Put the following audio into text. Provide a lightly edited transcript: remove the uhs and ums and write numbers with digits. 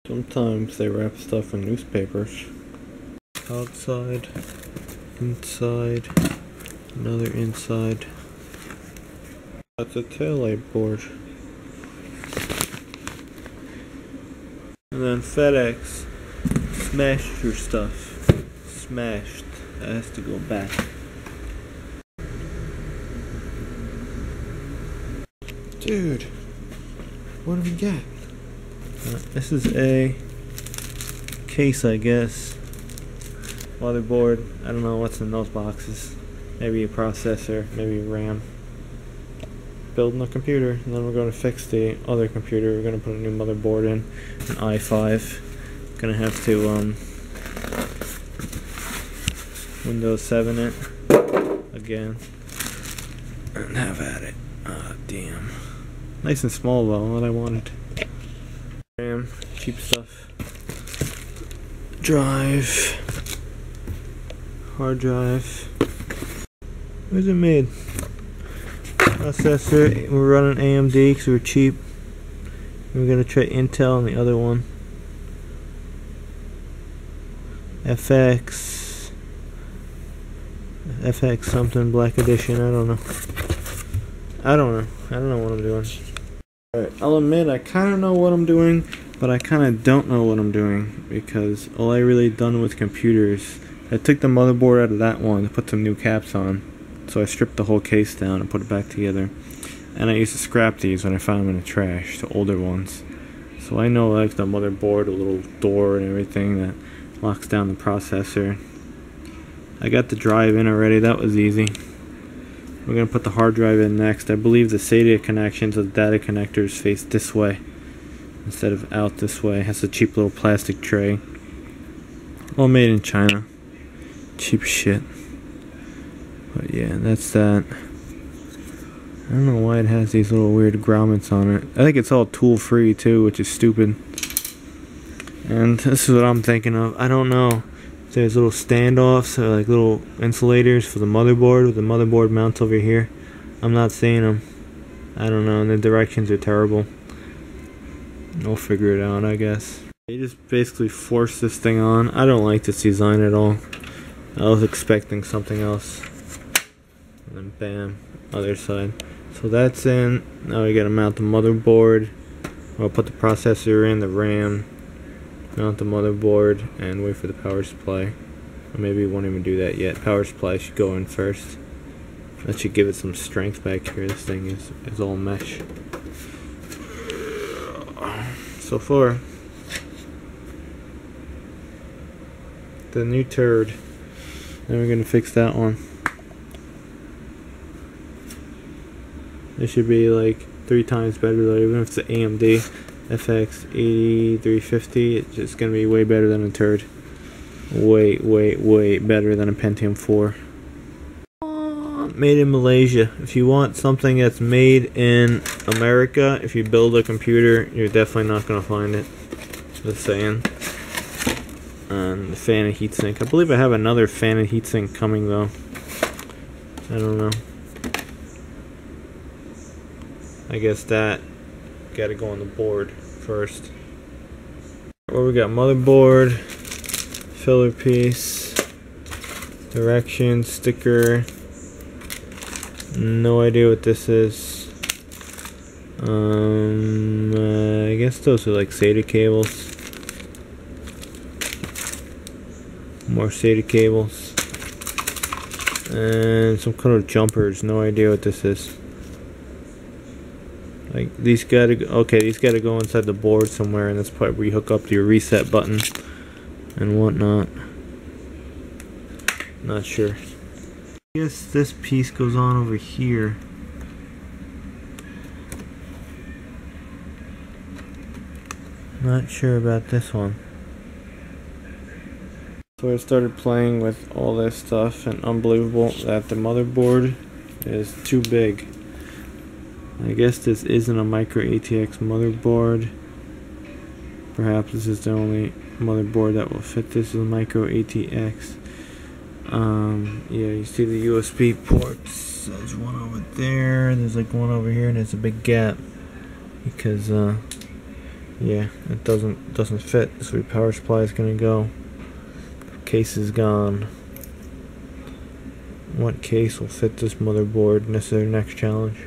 Sometimes they wrap stuff in newspapers. Outside, inside, another inside. That's a taillight board. And then FedEx smashed your stuff. Smashed. That has to go back. Dude, what do we get? This is a case, I guess. Motherboard. I don't know what's in those boxes. Maybe a processor, maybe RAM. Building a computer, and then we're going to fix the other computer. We're going to put a new motherboard in, an i5. Gonna have to Windows 7 it again and have at it. Ah, damn. Nice and small though, what I wanted. RAM, cheap stuff. Drive, hard drive. Where's it made? Processor. We're running AMD because we're cheap. We're gonna try Intel on the other one. FX something, Black Edition. I don't know what I'm doing. Alright, I'll admit I kind of know what I'm doing, but I kind of don't know what I'm doing, because all I really done with computers, I took the motherboard out of that one to put some new caps on, so I stripped the whole case down and put it back together, and I used to scrap these when I found them in the trash, the older ones. So I know, like, the motherboard, a little door and everything that locks down the processor. I got the drive in already, that was easy. We're going to put the hard drive in next. I believe the SATA connections of the data connectors face this way instead of out this way. It has a cheap little plastic tray. All made in China. Cheap shit. But yeah, that's that. I don't know why it has these little weird grommets on it. I think it's all tool free too, which is stupid. And this is what I'm thinking of. I don't know. There's little standoffs, or like little insulators for the motherboard, with the motherboard mounts over here. I'm not seeing them. I don't know, and the directions are terrible. We'll figure it out, I guess. You just basically force this thing on. I don't like this design at all. I was expecting something else. And then bam, other side. So that's in. Now we gotta mount the motherboard. I'll put the processor in, the RAM. Mount the motherboard and wait for the power supply. Or maybe we won't even do that yet. Power supply should go in first. That should give it some strength back here. This thing is all mesh. So far, the new turd. Then we're gonna fix that one. It should be like 3 times better though, even if it's an AMD. FX 8350, it's just gonna be way better than a turd. Way better than a Pentium 4. Made in Malaysia. If you want something that's made in America, if you build a computer, you're definitely not gonna find it. Just saying. And the fan and heatsink. I believe I have another fan and heatsink coming though. I don't know. I guess that gotta go on the board first. Well, we got motherboard, filler piece, direction, sticker. No idea what this is. I guess those are like SATA cables. More SATA cables. And some kind of jumpers. No idea what this is. Like these gotta go, okay, these gotta go inside the board somewhere, and that's probably where you hook up your reset button and whatnot. Not sure. I guess this piece goes on over here. Not sure about this one. So I started playing with all this stuff, and unbelievable that the motherboard is too big. I guess this isn't a micro ATX motherboard. Perhaps this is the only motherboard that will fit. This is a micro ATX. Yeah, you see the USB ports. There's one over there. There's like one over here, and there's a big gap because Yeah, it doesn't fit. This is where power supply is gonna go. Case is gone. What case will fit this motherboard? And this is our next challenge.